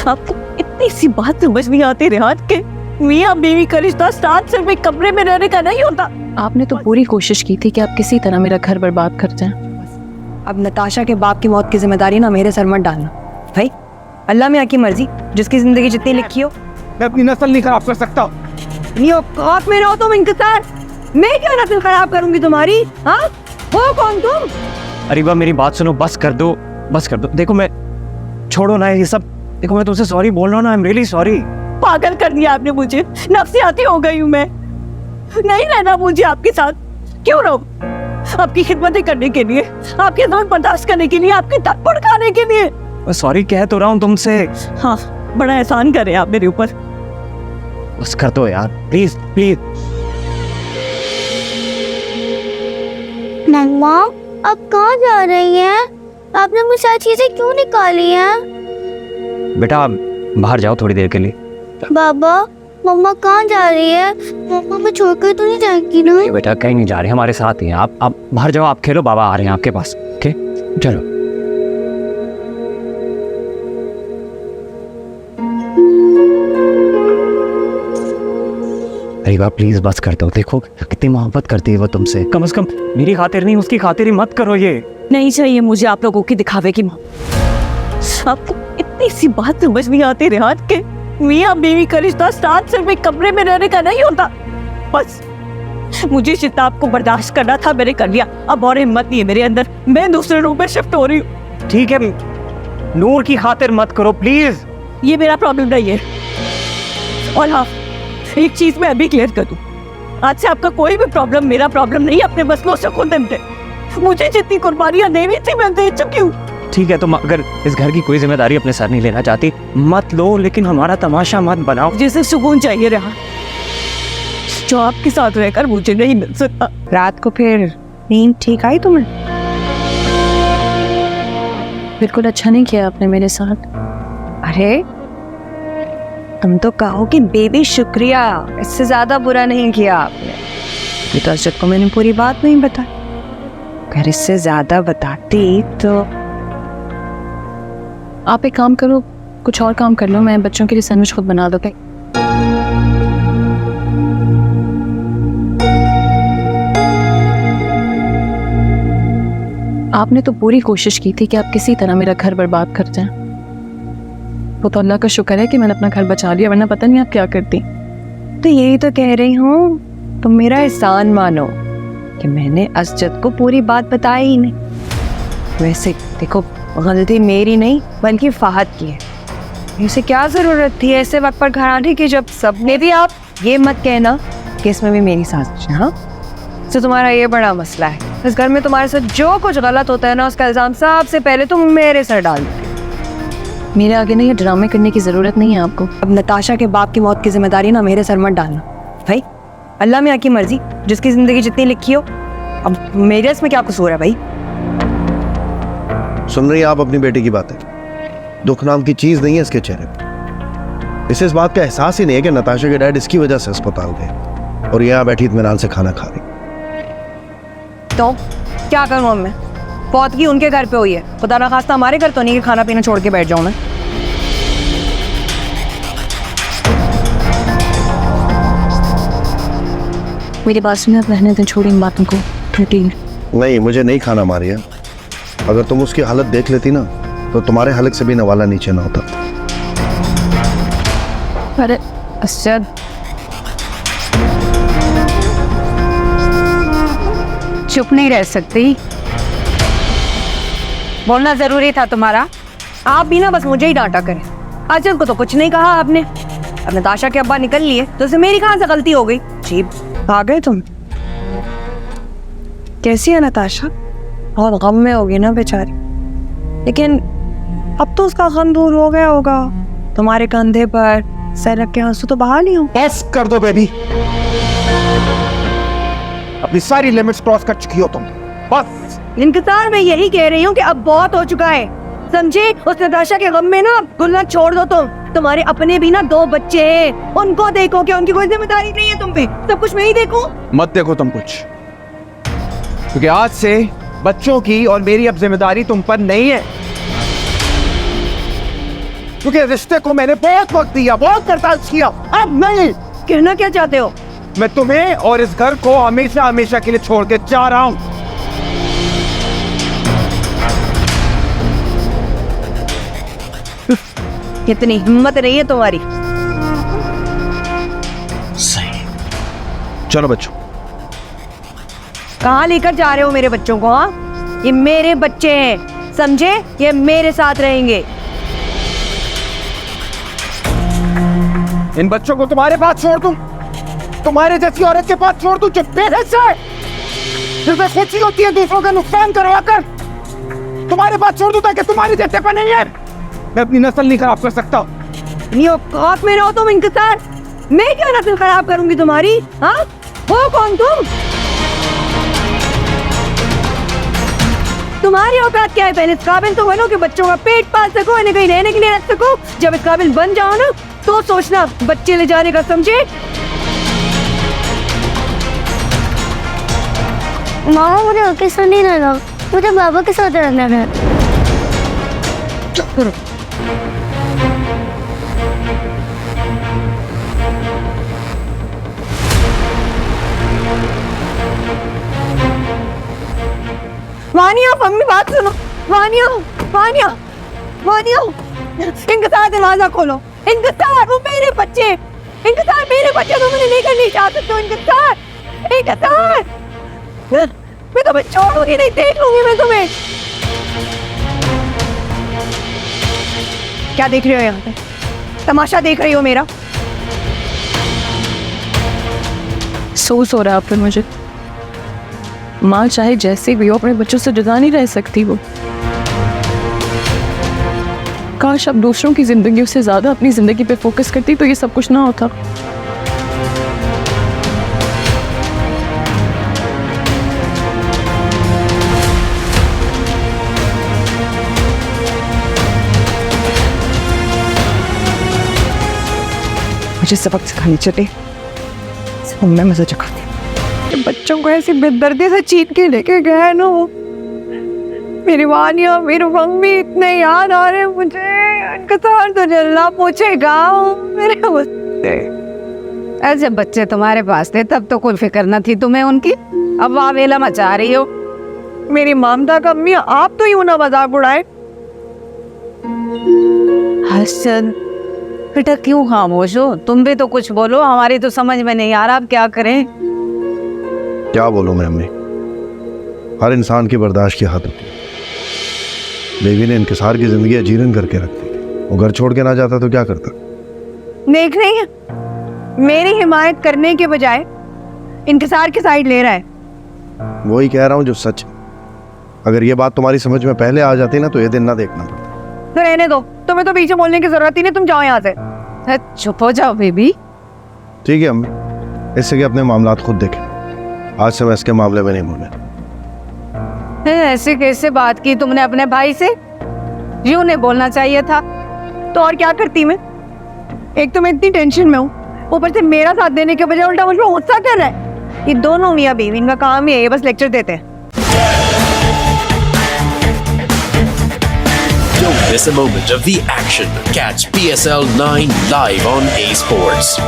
आपको इतनी सी बात समझ नहीं आती रेहान के मियां बीवी का रिश्ता साथ सिर्फ एक कमरे में रहने का नहीं होता। आपने तो पूरी कोशिश की थी कि आप किसी तरह मेरा घर बर्बाद कर जाएं। अब नताशा के बाप की मौत की जिम्मेदारी ना मेरे सर मत डालना भाई। अल्लाह में की मर्जी, जिसकी जिंदगी जितनी लिखी हो। मैं अपनी नस्ल नहीं खराब कर सकता। नहीं औकात में रहो तुम इंतजार। मैं क्या नस्ल खराब करूंगी तुम्हारी? हाँ, हो कौन तुम? अरीबा मेरी बात सुनो, बस कर दो, बस कर दो। देखो मैं, छोड़ो ना ये सब। देखो मैं तुमसे सॉरी बोल रहा हूँ ना, आई एम रियली सॉरी। पागल कर दिया आपने मुझे, नफसियाती हो गई हूँ मैं। नहीं रहना मुझे आपके साथ। क्यों रहूं? आपकी खिदमतें करने के लिए, आपके दर्द बर्दाश्त करने के लिए, आपके थप्पड़ खाने के लिए। मैं सॉरी कह तो रहा हूँ तुमसे। हाँ, बड़ा एहसान करे आप मेरे ऊपर। बस कर दो यार, प्लीज प्लीज। मम्मा, अब कहाँ जा रही हैं? आपने मुझे सारी चीजें क्यों निकाली हैं? बेटा बाहर जाओ थोड़ी देर के लिए। बाबा, मम्मा कहाँ जा रही है? मम्मा मैं छोड़कर तो नहीं जाएगी ना? बेटा कहीं नहीं जा रहे, हमारे साथ ही हैं। आप बाहर जाओ, आप खेलो, बाबा आ रहे हैं आपके पास। ओके चलो। अरीबा प्लीज बस कर दो। देखो कितनी मोहब्बत करती है वो तुमसे। कम से कम मेरी खातिर नहीं, उसकी खातिर ही मत करो ये। नहीं चाहिए मुझे आप लोगों की दिखावे की मोहब्बत। आपको इतनी सी बात समझ नहीं आती रेहान के मियां बीवी का रिश्ता साथ सिर्फ एक कमरे में रहने का नहीं होता। बस मुझे शिताब को बर्दाश्त करना था, मैंने कर लिया। अब और हिम्मत नहीं है मेरे अंदर, मैं दूसरे रूम में शिफ्ट हो रही हूँ। ठीक है, नूर की खातिर मत करो प्लीज। ये मेरा प्रॉब्लम नहीं है। और हाँ, एक चीज मैं अभी क्लियर कर दूं, आज से आपका कोई भी प्रॉब्लम मेरा प्रॉब्लम नहीं। अपने मसलों से खुद निपटे। मुझे जितनी कुर्बानियां देनी थी मैं दे चुकी हूँ। ठीक है, तुम अगर इस घर की कोई जिम्मेदारी अपने सर नहीं लेना चाहती मत लो, लेकिन हमारा तमाशा मत बनाओ। जैसे सुकून चाहिए रहा जो आपके साथ रहकर मुझे नहीं मिल सकता। रात को फिर नींद ठीक आई तुम्हें? बिल्कुल अच्छा नहीं किया आपने मेरे साथ। अरे तुम तो कहो कि बेबी शुक्रिया, इससे ज्यादा बुरा नहीं किया आपने। तो अर्शद को मैंने पूरी बात नहीं बताई। अगर इससे ज्यादा बताती तो। आप एक काम करो, कुछ और काम कर लो, मैं बच्चों के लिए सैंडविच खुद बना दूँगी। आपने तो पूरी कोशिश की थी कि आप किसी तरह मेरा घर बर्बाद कर जाएं। वो तो अल्लाह का शुक्र है कि मैंने अपना घर बचा लिया, वरना पता नहीं आप क्या करती। तो यही तो कह रही हूँ, तुम मेरा एहसान मानो कि मैंने असजद को पूरी बात बताई ही नहीं। वैसे देखो, गलती मेरी नहीं बल्कि फाहद की है। इसे क्या जरूरत थी ऐसे वक्त पर घर आने की, जब सबने भी। आप ये मत कहना कि इसमें भी मेरी साजिश है। हाँ, तो तुम्हारा ये बड़ा मसला है। इस घर में तुम्हारे साथ जो कुछ गलत होता है ना, उसका इल्जाम सबसे पहले तुम मेरे सर डाल दो। मेरे आगे ना ये ड्रामे करने की जरूरत नहीं है आपको। अब नताशा के बाप की मौत की जिम्मेदारी ना मेरे सर मत डालना भाई। अल्लाह में की मर्जी, जिसकी जिंदगी जितनी लिखी हो। अब मेरे इसमें क्या कसूर है भाई? सुन रही हैं आप अपनी बेटी की बातें? दुख नाम की चीज नहीं है इसके चेहरे पे। इसे इस बात का एहसास ही नहीं है कि नताशा के डैड इसकी वजह से अस्पताल गए और यहाँ बैठी इत्मीनान से खाना खा रही। तो क्या करूं अब मैं? फौतगी उनके घर पे हुई है, खुदा ना खास्ता हमारे घर तो नहीं कि खाना पीना छोड़ के बैठ जाऊं मैं। मेरी बात सुने, आप रहने दें, छोड़ी इन बातों को। प्रोटीन नहीं, मुझे नहीं खाना मारिया। अगर तुम उसकी हालत देख लेती ना तो तुम्हारे हलक से भी नवाला नीचे ना होता। अरे असद, चुप नहीं रह सकती, बोलना जरूरी था तुम्हारा। आप भी ना बस मुझे ही डांटा करें। अजब को तो कुछ नहीं कहा आपने। अब नताशा के अब्बा निकल लिए तो इसमें मेरी कहां से गलती हो गई? जी आ गए तुम। कैसी है नताशा? बहुत गम में होगी ना बेचारी, लेकिन अब तो उसका गम दूर हो गया होगा। तुम्हारे कंधे पर सर रख के आंसू तो बहा ली हो। बस कर दो बेबी, अपनी सारी लिमिट्स क्रॉस कर चुकी हो तुम। बस इंतजार में यही कह रही हूँ कि अब बहुत हो चुका है, समझे? उस नताशा के गम में ना गुलना छोड़ दो तुम। तुम्हारे अपने भी ना 2 बच्चे हैं, उनको देखो। क्या उनकी कोई जिम्मेदारी नहीं है तुम पे? सब कुछ मैं ही देखूं? मत देखो तुम कुछ, क्योंकि आज से बच्चों की और मेरी अब जिम्मेदारी तुम पर नहीं है। क्योंकि रिश्ते को मैंने बहुत वक्त दिया, बहुत बर्दाश्त किया। अब नहीं। कहना क्या चाहते हो? मैं तुम्हें और इस घर को हमेशा हमेशा के लिए छोड़ के जा रहा हूं। कितनी हिम्मत नहीं है तुम्हारी। चलो बच्चों। कहाँ लेकर जा रहे हो मेरे बच्चों को? हाँ, ये मेरे बच्चे हैं, समझे? ये मेरे साथ रहेंगे। इन बच्चों को तुम्हारे पास छोड़ दूं, तुम्हारे जैसी औरत के पास छोड़ दूं जो बेरहस है, जिसे खुशी होती है दूसरों का नुकसान करवाकर, तुम्हारे पास छोड़ दूं ताकि तुम्हारी जैसे पर नहीं है। मैं अपनी नस्ल नहीं खराब कर सकता। नहीं औकात में रहो तुम इंतजार। मैं क्या नस्ल खराब करूंगी तुम्हारी? हाँ, हो कौन तुम? तुम्हारी औकात क्या है? पहले इस काबिल तो बनो कि बच्चों का पेट पाल सको, इन्हें कहीं रहने के लिए रख सको। जब इस काबिल बन जाओ ना तो सोचना बच्चे ले जाने का, समझे? मामा मुझे आपके साथ नहीं रहना, मुझे बाबा के साथ रहना है। वानिया, मम्मी बात सुनो। वानिया, वानिया, वानिया, इंतजार दरवाजा खोलो। इंतजार, वो मेरे बच्चे, इंतजार मेरे बच्चे, तुम उन्हें लेकर नहीं जा सकते हो। इंतजार, इंतजार, मैं तुम्हें छोड़ूंगी नहीं, देख लूंगी मैं तुम्हें। क्या देख रहे हो यहाँ पे? तमाशा देख रही हो मेरा? सोच हो रहा है आप फिर मुझे। माँ चाहे जैसे भी हो अपने बच्चों से जुदा नहीं रह सकती। वो काश अब दूसरों की जिंदगी से ज्यादा अपनी जिंदगी पे फोकस करती तो ये सब कुछ ना होता। मुझे सबक सिखानी चाहिए, मैं मजा चखाती। बच्चों को ऐसी बेदर्दी से छीन के लेके गए ना। मेरी वानिया, मेरी मम्मी इतने याद आ रहे मुझे। इनका तो जल्ला पूछेगा मेरे बच्चे। ऐसे बच्चे तुम्हारे पास थे तब तो कोई फिक्र न थी तुम्हें उनकी। अब वावेला मचा रही हो। मेरी ममता का अम्मी, आप तो यूं ना मजाक उड़ाए। हसन बेटा क्यों खामोश हो? तुम भी तो कुछ बोलो, हमारी तो समझ में नहीं आ रहा अब क्या करें। क्या बोलूं मैं अम्मी, हर इंसान की बर्दाश्त की हद होती है। बेबी ने इंकिसार की जिंदगी अजीरन करके रख दी। वो घर छोड़ के ना जाता तो क्या करता? देख रही है, मेरी हिमायत करने के बजाय इंकिसार की साइड ले रहा है। वही कह रहा हूँ जो सच है। अगर ये बात तुम्हारी समझ में पहले आ जाती ना तो ये दिन ना देखना पड़ता। तो रहने दो, तुम्हें तो पीछे बोलने की जरूरत ही नहीं, तुम जाओ यहाँ से। चुप हो जाओ बेबी। ठीक है अम्मी, इससे कि अपने मामलात खुद देखें। आज से मैं इसके मामले में नहीं बोलने। ऐसे कैसे बात की तुमने अपने भाई से? यूं नहीं बोलना चाहिए था। तो और क्या करती मैं? एक तो मैं इतनी टेंशन में हूँ, ऊपर से मेरा साथ देने के बजाय उल्टा मुझ पर गुस्सा कर रहा है। ये दोनों मियाँ बीवी, इनका काम ही है ये बस लेक्चर देते हैं। Don't miss a moment of the action. Catch PSL 9 live on A Sports.